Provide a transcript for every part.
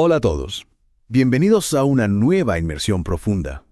Hola a todos. Bienvenidos a una nueva inmersión profunda.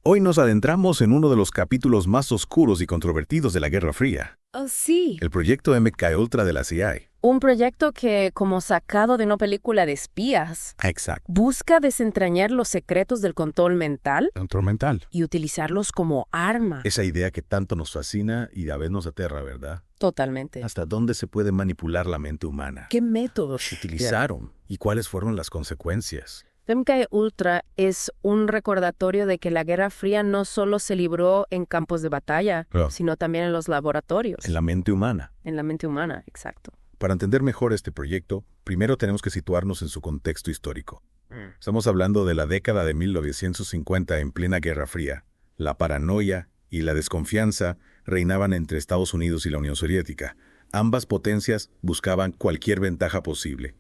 Hoy nos adentramos en uno de los capítulos más oscuros y controvertidos de la Guerra Fría, Oh, sí. el proyecto MKUltra de la CIA. Un proyecto que, como sacado de una película de espías, Exacto. busca desentrañar los secretos del control mental Control mental. y utilizarlos como arma. Esa idea que tanto nos fascina y a veces nos aterra, ¿verdad? Totalmente. ¿Hasta dónde se puede manipular la mente humana? ¿Qué métodos Utilizaron y cuáles fueron las consecuencias? MKUltra es un recordatorio de que la Guerra Fría no solo se libró en campos de batalla, Claro. sino también en los laboratorios. En la mente humana. En la mente humana, exacto. Para entender mejor este proyecto, primero tenemos que situarnos en su contexto histórico. Estamos hablando de la década de 1950 en plena Guerra Fría. La paranoia y la desconfianza reinaban entre Estados Unidos y la Unión Soviética. Ambas potencias buscaban cualquier ventaja posible.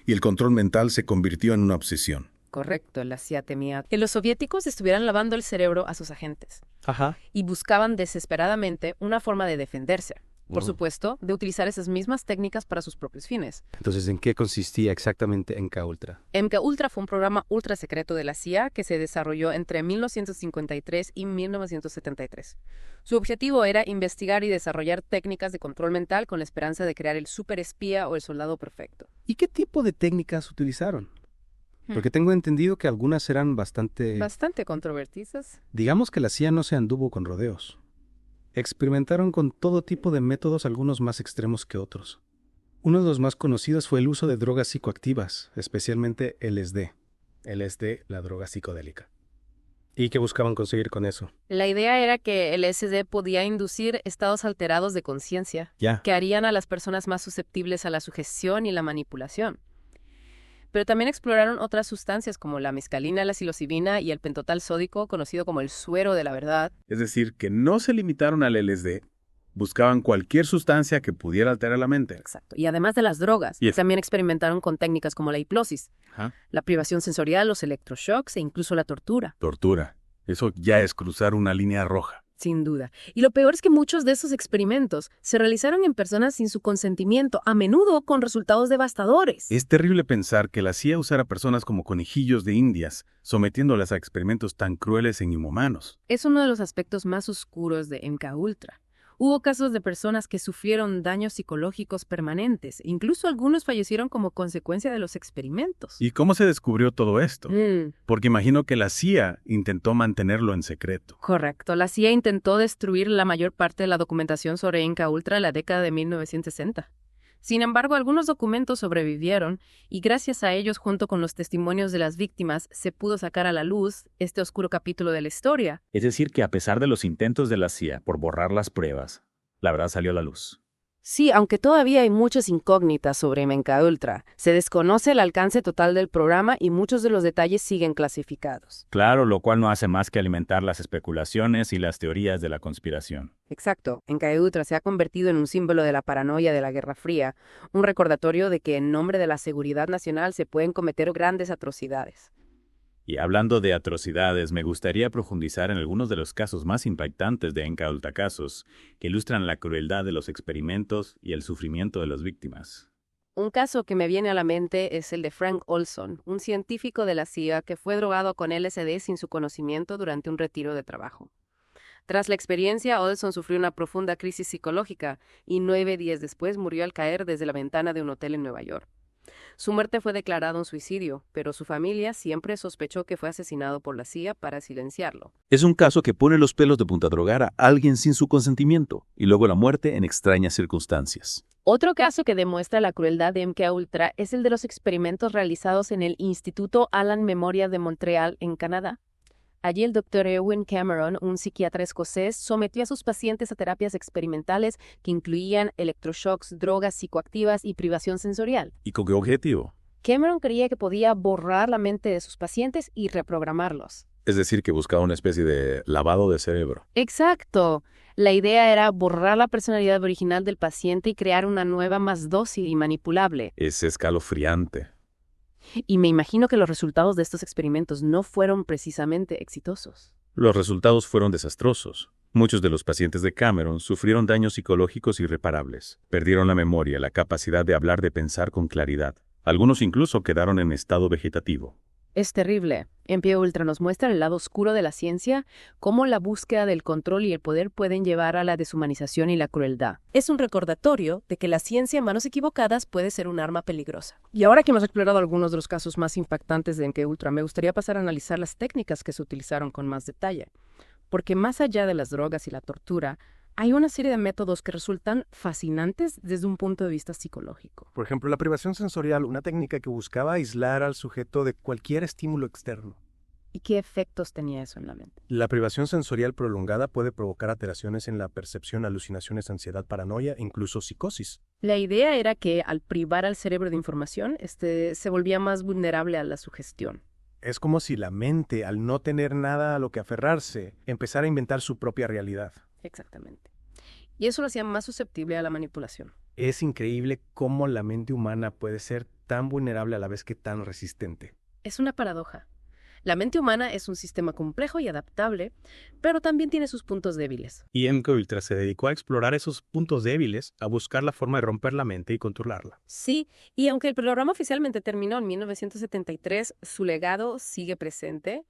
Y el control mental se convirtió en una obsesión. Correcto, la CIA temía que los soviéticos estuvieran lavando el cerebro a sus agentes Ajá. y buscaban desesperadamente una forma de defenderse. Por supuesto, de utilizar esas mismas técnicas para sus propios fines. Entonces, ¿en qué consistía exactamente MKUltra? MKUltra fue un programa ultra secreto de la CIA que se desarrolló entre 1953 y 1973. Su objetivo era investigar y desarrollar técnicas de control mental con la esperanza de crear el superespía o el soldado perfecto. ¿Y qué tipo de técnicas utilizaron? Porque tengo entendido que algunas eran bastante... Bastante controvertidas. Digamos que la CIA no se anduvo con rodeos. Experimentaron con todo tipo de métodos, algunos más extremos que otros. Uno de los más conocidos fue el uso de drogas psicoactivas, especialmente LSD. LSD, la droga psicodélica. ¿Y qué buscaban conseguir con eso? La idea era que el LSD podía inducir estados alterados de conciencia Ya. que harían a las personas más susceptibles a la sugestión y la manipulación. Pero también exploraron otras sustancias como la mescalina, la psilocibina y el pentotal sódico, conocido como el suero de la verdad. Es decir, que no se limitaron al LSD, buscaban cualquier sustancia que pudiera alterar la mente. Exacto. Y además de las drogas, Yes. también experimentaron con técnicas como la hipnosis, Ajá. la privación sensorial, los electroshocks e incluso la tortura. Tortura. Eso ya es cruzar una línea roja. Sin duda. Y lo peor es que muchos de esos experimentos se realizaron en personas sin su consentimiento, a menudo con resultados devastadores. Es terrible pensar que la CIA usara personas como conejillos de indias, sometiéndolas a experimentos tan crueles en inhumanos. Es uno de los aspectos más oscuros de MKUltra. Hubo casos de personas que sufrieron daños psicológicos permanentes, incluso algunos fallecieron como consecuencia de los experimentos. ¿Y cómo se descubrió todo esto? Mm, Porque imagino que la CIA intentó mantenerlo en secreto. correcto. La CIA intentó destruir la mayor parte de la documentación sobre MKUltra en la década de 1960. Sin embargo, algunos documentos sobrevivieron y gracias a ellos, junto con los testimonios de las víctimas, se pudo sacar a la luz este oscuro capítulo de la historia. Es decir, que a pesar de los intentos de la CIA por borrar las pruebas, la verdad salió a la luz. Sí, aunque todavía hay muchas incógnitas sobre MKUltra, se desconoce el alcance total del programa y muchos de los detalles siguen clasificados. Claro, lo cual no hace más que alimentar las especulaciones y las teorías de la conspiración. Exacto, MKUltra se ha convertido en un símbolo de la paranoia de la Guerra Fría, un recordatorio de que en nombre de la seguridad nacional se pueden cometer grandes atrocidades. Y hablando de atrocidades, me gustaría profundizar en algunos de los casos más impactantes de MKUltra casos, que ilustran la crueldad de los experimentos y el sufrimiento de las víctimas. Un caso que me viene a la mente es el de Frank Olson, un científico de la CIA que fue drogado con LSD sin su conocimiento durante un retiro de trabajo. Tras la experiencia, Olson sufrió una profunda crisis psicológica y 9 días después murió al caer desde la ventana de un hotel en Nueva York. Su muerte fue declarada un suicidio, pero su familia siempre sospechó que fue asesinado por la CIA para silenciarlo. Es un caso que pone los pelos de punta a drogar a alguien sin su consentimiento y luego la muerte en extrañas circunstancias. Otro caso que demuestra la crueldad de MKUltra es el de los experimentos realizados en el Instituto Allan Memorial de Montreal, en Canadá. Allí el Dr. Erwin Cameron, un psiquiatra escocés, sometió a sus pacientes a terapias experimentales que incluían electroshocks, drogas psicoactivas y privación sensorial. ¿Y con qué objetivo? Cameron creía que podía borrar la mente de sus pacientes y reprogramarlos. Es decir, que buscaba una especie de lavado de cerebro. Exacto. La idea era borrar la personalidad original del paciente y crear una nueva más dócil y manipulable. Es escalofriante. Y me imagino que los resultados de estos experimentos no fueron precisamente exitosos. Los resultados fueron desastrosos. Muchos de los pacientes de Cameron sufrieron daños psicológicos irreparables. Perdieron la memoria, la capacidad de hablar, de pensar con claridad. Algunos incluso quedaron en estado vegetativo. Es terrible. MK Ultra nos muestra el lado oscuro de la ciencia, cómo la búsqueda del control y el poder pueden llevar a la deshumanización y la crueldad. Es un recordatorio de que la ciencia en manos equivocadas puede ser un arma peligrosa. Y ahora que hemos explorado algunos de los casos más impactantes de MK Ultra, me gustaría pasar a analizar las técnicas que se utilizaron con más detalle. Porque más allá de las drogas y la tortura, hay una serie de métodos que resultan fascinantes desde un punto de vista psicológico. Por ejemplo, la privación sensorial, una técnica que buscaba aislar al sujeto de cualquier estímulo externo. ¿Y qué efectos tenía eso en la mente? La privación sensorial prolongada puede provocar alteraciones en la percepción, alucinaciones, ansiedad, paranoia e incluso psicosis. La idea era que al privar al cerebro de información, se volvía más vulnerable a la sugestión. Es como si la mente, al no tener nada a lo que aferrarse, empezara a inventar su propia realidad. Exactamente. Y eso lo hacía más susceptible a la manipulación. Es increíble cómo la mente humana puede ser tan vulnerable a la vez que tan resistente. Es una paradoja. La mente humana es un sistema complejo y adaptable, pero también tiene sus puntos débiles. Y MK Ultra se dedicó a explorar esos puntos débiles, a buscar la forma de romper la mente y controlarla. Sí, y aunque el programa oficialmente terminó en 1973, su legado sigue presente.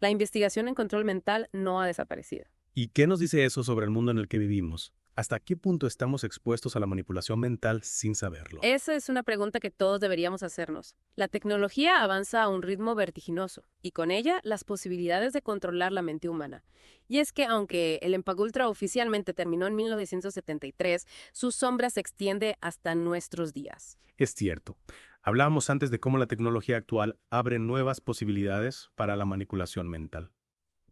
La investigación en control mental no ha desaparecido. ¿Y qué nos dice eso sobre el mundo en el que vivimos? ¿Hasta qué punto estamos expuestos a la manipulación mental sin saberlo? Esa es una pregunta que todos deberíamos hacernos. La tecnología avanza a un ritmo vertiginoso, y con ella las posibilidades de controlar la mente humana. Y es que aunque el MK Ultra oficialmente terminó en 1973, su sombra se extiende hasta nuestros días. Es cierto. Hablábamos antes de cómo la tecnología actual abre nuevas posibilidades para la manipulación mental.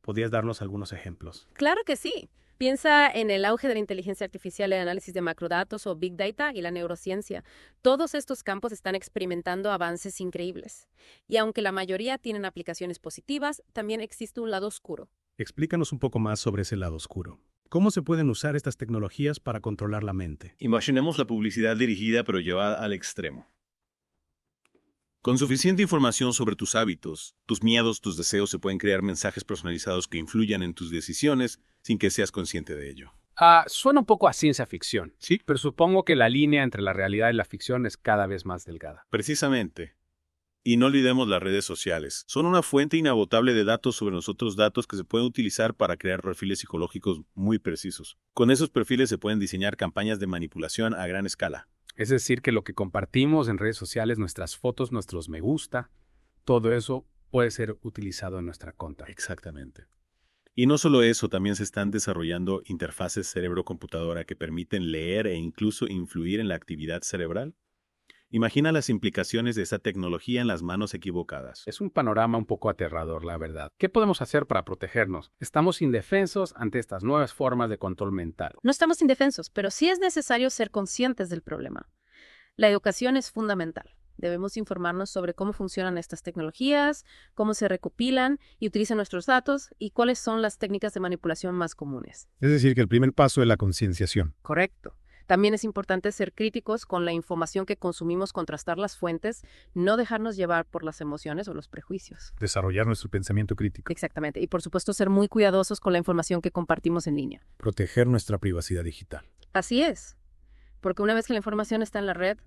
¿Podrías darnos algunos ejemplos? Claro que sí. Piensa en el auge de la inteligencia artificial, el análisis de macrodatos o Big Data y la neurociencia. Todos estos campos están experimentando avances increíbles. Y aunque la mayoría tienen aplicaciones positivas, también existe un lado oscuro. Explícanos un poco más sobre ese lado oscuro. ¿Cómo se pueden usar estas tecnologías para controlar la mente? Imaginemos la publicidad dirigida pero llevada al extremo. Con suficiente información sobre tus hábitos, tus miedos, tus deseos, se pueden crear mensajes personalizados que influyan en tus decisiones sin que seas consciente de ello. Suena un poco a ciencia ficción, Sí, pero supongo que la línea entre la realidad y la ficción es cada vez más delgada. precisamente. Y no olvidemos las redes sociales. Son una fuente inagotable de datos sobre nosotros, datos que se pueden utilizar para crear perfiles psicológicos muy precisos. Con esos perfiles se pueden diseñar campañas de manipulación a gran escala. Es decir, que lo que compartimos en redes sociales, nuestras fotos, nuestros me gusta, todo eso puede ser utilizado en nuestra contra. Exactamente. Y no solo eso, también se están desarrollando interfaces cerebro-computadora que permiten leer e incluso influir en la actividad cerebral. Imagina las implicaciones de esa tecnología en las manos equivocadas. Es un panorama un poco aterrador, la verdad. ¿Qué podemos hacer para protegernos? Estamos indefensos ante estas nuevas formas de control mental. No estamos indefensos, pero sí es necesario ser conscientes del problema. La educación es fundamental. Debemos informarnos sobre cómo funcionan estas tecnologías, cómo se recopilan y utilizan nuestros datos y cuáles son las técnicas de manipulación más comunes. Es decir, que el primer paso es la concienciación. Correcto. También es importante ser críticos con la información que consumimos, contrastar las fuentes, no dejarnos llevar por las emociones o los prejuicios. Desarrollar nuestro pensamiento crítico. Exactamente. Y por supuesto ser muy cuidadosos con la información que compartimos en línea. Proteger nuestra privacidad digital. Así es. Porque una vez que la información está en la red,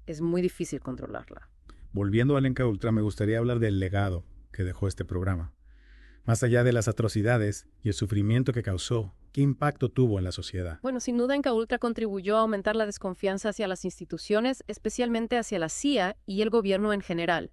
es muy difícil controlarla. Volviendo al MK Ultra, me gustaría hablar del legado que dejó este programa. Más allá de las atrocidades y el sufrimiento que causó, ¿qué impacto tuvo en la sociedad? Bueno, sin duda MK Ultra contribuyó a aumentar la desconfianza hacia las instituciones, especialmente hacia la CIA y el gobierno en general.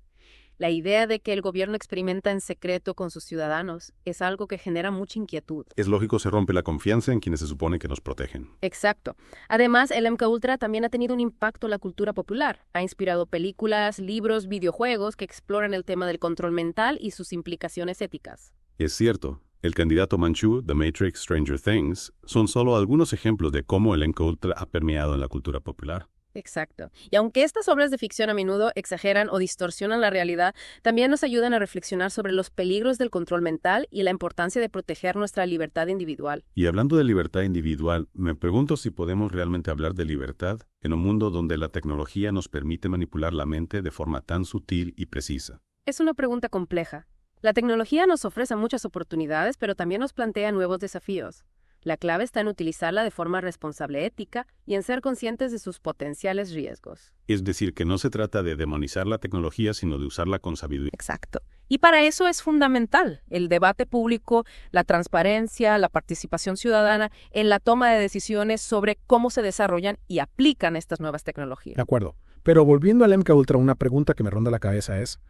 La idea de que el gobierno experimenta en secreto con sus ciudadanos es algo que genera mucha inquietud. Es lógico, se rompe la confianza en quienes se supone que nos protegen. Exacto. Además, el MK Ultra también ha tenido un impacto en la cultura popular. Ha inspirado películas, libros, videojuegos que exploran el tema del control mental y sus implicaciones éticas. Es cierto, el candidato Manchu, The Matrix, Stranger Things, son solo algunos ejemplos de cómo el MK Ultra ha permeado en la cultura popular. Exacto. Y aunque estas obras de ficción a menudo exageran o distorsionan la realidad, también nos ayudan a reflexionar sobre los peligros del control mental y la importancia de proteger nuestra libertad individual. Y hablando de libertad individual, me pregunto si podemos realmente hablar de libertad en un mundo donde la tecnología nos permite manipular la mente de forma tan sutil y precisa. Es una pregunta compleja. La tecnología nos ofrece muchas oportunidades, pero también nos plantea nuevos desafíos. La clave está en utilizarla de forma responsable ética y en ser conscientes de sus potenciales riesgos. Es decir, que no se trata de demonizar la tecnología, sino de usarla con sabiduría. Exacto. Y para eso es fundamental el debate público, la transparencia, la participación ciudadana en la toma de decisiones sobre cómo se desarrollan y aplican estas nuevas tecnologías. De acuerdo. Pero volviendo al MKUltra, una pregunta que me ronda la cabeza es,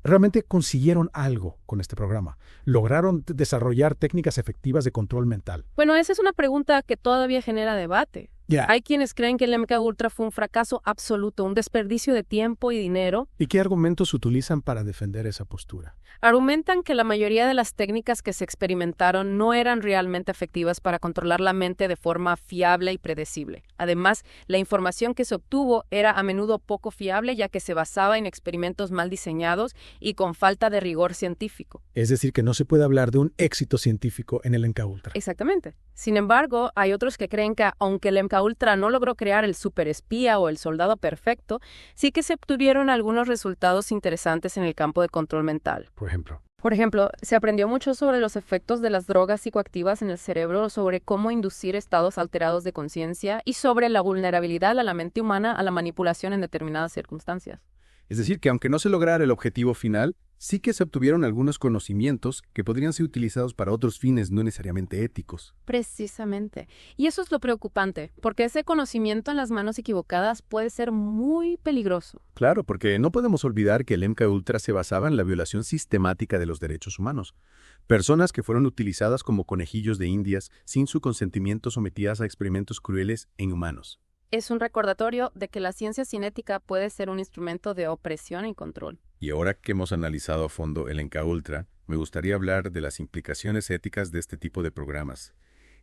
¿realmente consiguieron algo con este programa? ¿Lograron desarrollar técnicas efectivas de control mental? Bueno, esa es una pregunta que todavía genera debate. Hay quienes creen que el MKUltra fue un fracaso absoluto, un desperdicio de tiempo y dinero. ¿Y qué argumentos utilizan para defender esa postura? Argumentan que la mayoría de las técnicas que se experimentaron no eran realmente efectivas para controlar la mente de forma fiable y predecible. Además, la información que se obtuvo era a menudo poco fiable, ya que se basaba en experimentos mal diseñados y con falta de rigor científico. Es decir, que no se puede hablar de un éxito científico en el MKUltra. Exactamente. Sin embargo, hay otros que creen que aunque el MKUltra no logró crear el superespía o el soldado perfecto, sí que se obtuvieron algunos resultados interesantes en el campo de control mental. Por ejemplo, se aprendió mucho sobre los efectos de las drogas psicoactivas en el cerebro, sobre cómo inducir estados alterados de conciencia y sobre la vulnerabilidad a la mente humana a la manipulación en determinadas circunstancias. Es decir, que aunque no se lograra el objetivo final, sí que se obtuvieron algunos conocimientos que podrían ser utilizados para otros fines no necesariamente éticos. Precisamente. Y eso es lo preocupante, porque ese conocimiento en las manos equivocadas puede ser muy peligroso. Claro, porque no podemos olvidar que el MKUltra se basaba en la violación sistemática de los derechos humanos. Personas que fueron utilizadas como conejillos de indias sin su consentimiento sometidas a experimentos crueles en humanos. Es un recordatorio de que la ciencia sin ética puede ser un instrumento de opresión y control. Y ahora que hemos analizado a fondo el MKUltra, me gustaría hablar de las implicaciones éticas de este tipo de programas.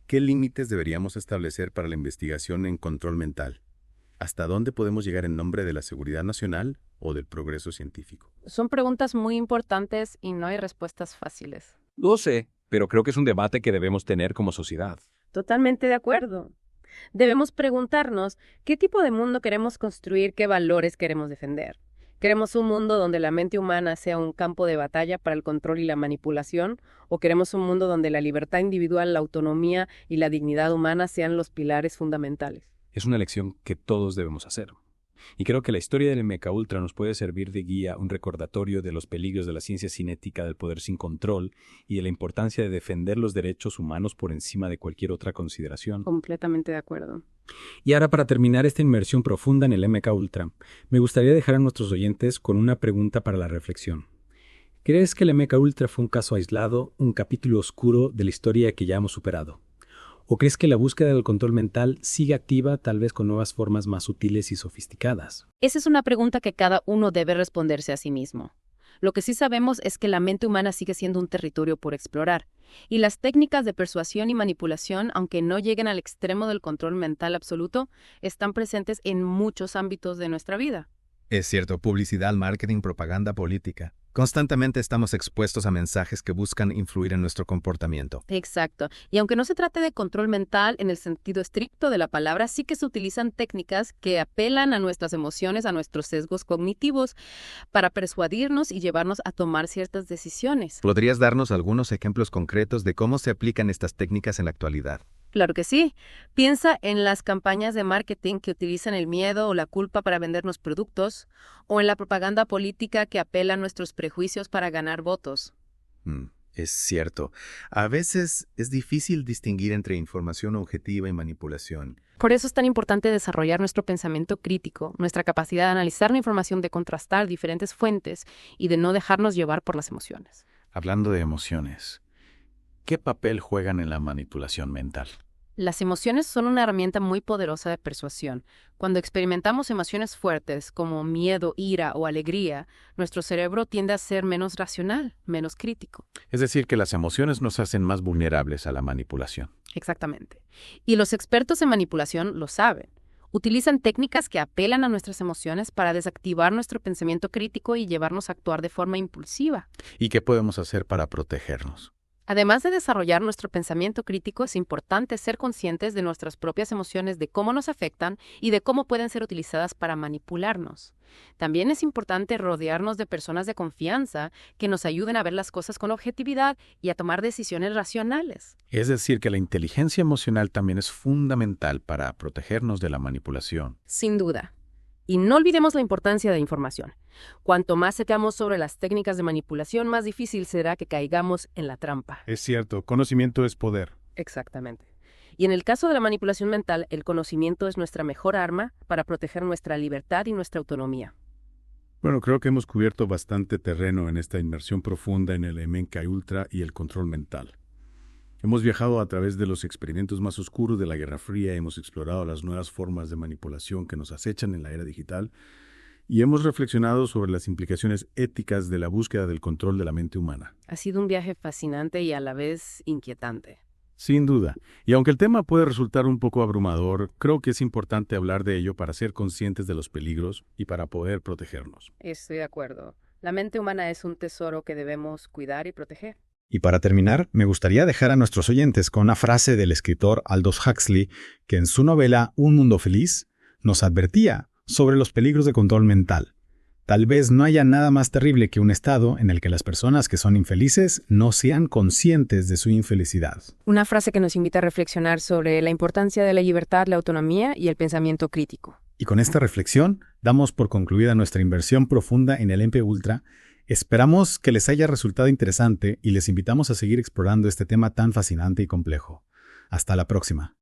¿Qué límites deberíamos establecer para la investigación en control mental? ¿Hasta dónde podemos llegar en nombre de la seguridad nacional o del progreso científico? Son preguntas muy importantes y no hay respuestas fáciles. Lo sé, pero creo que es un debate que debemos tener como sociedad. Totalmente de acuerdo. Debemos preguntarnos qué tipo de mundo queremos construir, qué valores queremos defender. ¿Queremos un mundo donde la mente humana sea un campo de batalla para el control y la manipulación? ¿O queremos un mundo donde la libertad individual, la autonomía y la dignidad humana sean los pilares fundamentales? Es una elección que todos debemos hacer. Y creo que la historia del MKUltra nos puede servir de guía, un recordatorio de los peligros de la ciencia sin ética, del poder sin control y de la importancia de defender los derechos humanos por encima de cualquier otra consideración. Completamente de acuerdo. Y ahora, para terminar esta inmersión profunda en el MKUltra, me gustaría dejar a nuestros oyentes con una pregunta para la reflexión. ¿Crees que el MKUltra fue un caso aislado, un capítulo oscuro de la historia que ya hemos superado? ¿O crees que la búsqueda del control mental sigue activa, tal vez con nuevas formas más sutiles y sofisticadas? Esa es una pregunta que cada uno debe responderse a sí mismo. Lo que sí sabemos es que la mente humana sigue siendo un territorio por explorar, y las técnicas de persuasión y manipulación, aunque no lleguen al extremo del control mental absoluto, están presentes en muchos ámbitos de nuestra vida. Es cierto, publicidad, marketing, propaganda, política. Constantemente estamos expuestos a mensajes que buscan influir en nuestro comportamiento. Exacto. Y aunque no se trate de control mental en el sentido estricto de la palabra, sí que se utilizan técnicas que apelan a nuestras emociones, a nuestros sesgos cognitivos, para persuadirnos y llevarnos a tomar ciertas decisiones. ¿Podrías darnos algunos ejemplos concretos de cómo se aplican estas técnicas en la actualidad? Claro que sí. Piensa en las campañas de marketing que utilizan el miedo o la culpa para vendernos productos, o en la propaganda política que apela a nuestros prejuicios para ganar votos. Es cierto. A veces es difícil distinguir entre información objetiva y manipulación. Por eso es tan importante desarrollar nuestro pensamiento crítico, nuestra capacidad de analizar la información, de contrastar diferentes fuentes y de no dejarnos llevar por las emociones. Hablando de emociones, ¿qué papel juegan en la manipulación mental? Las emociones son una herramienta muy poderosa de persuasión. Cuando experimentamos emociones fuertes como miedo, ira o alegría, nuestro cerebro tiende a ser menos racional, menos crítico. Es decir, que las emociones nos hacen más vulnerables a la manipulación. Exactamente. Y los expertos en manipulación lo saben. Utilizan técnicas que apelan a nuestras emociones para desactivar nuestro pensamiento crítico y llevarnos a actuar de forma impulsiva. ¿Y qué podemos hacer para protegernos? Además de desarrollar nuestro pensamiento crítico, es importante ser conscientes de nuestras propias emociones, de cómo nos afectan y de cómo pueden ser utilizadas para manipularnos. También es importante rodearnos de personas de confianza que nos ayuden a ver las cosas con objetividad y a tomar decisiones racionales. Es decir, que la inteligencia emocional también es fundamental para protegernos de la manipulación. Sin duda. Y no olvidemos la importancia de la información. Cuanto más sepamos sobre las técnicas de manipulación, más difícil será que caigamos en la trampa. Es cierto, conocimiento es poder. Exactamente. Y en el caso de la manipulación mental, el conocimiento es nuestra mejor arma para proteger nuestra libertad y nuestra autonomía. Bueno, creo que hemos cubierto bastante terreno en esta inmersión profunda en el MKUltra y el control mental. Hemos viajado a través de los experimentos más oscuros de la Guerra Fría, hemos explorado las nuevas formas de manipulación que nos acechan en la era digital y hemos reflexionado sobre las implicaciones éticas de la búsqueda del control de la mente humana. Ha sido un viaje fascinante y a la vez inquietante. Sin duda. Y aunque el tema puede resultar un poco abrumador, creo que es importante hablar de ello para ser conscientes de los peligros y para poder protegernos. Estoy de acuerdo. La mente humana es un tesoro que debemos cuidar y proteger. Y para terminar, me gustaría dejar a nuestros oyentes con una frase del escritor Aldous Huxley, que en su novela Un Mundo Feliz nos advertía sobre los peligros de control mental. Tal vez no haya nada más terrible que un estado en el que las personas que son infelices no sean conscientes de su infelicidad. Una frase que nos invita a reflexionar sobre la importancia de la libertad, la autonomía y el pensamiento crítico. Y con esta reflexión, damos por concluida nuestra inversión profunda en el MKUltra. Esperamos que les haya resultado interesante y les invitamos a seguir explorando este tema tan fascinante y complejo. Hasta la próxima.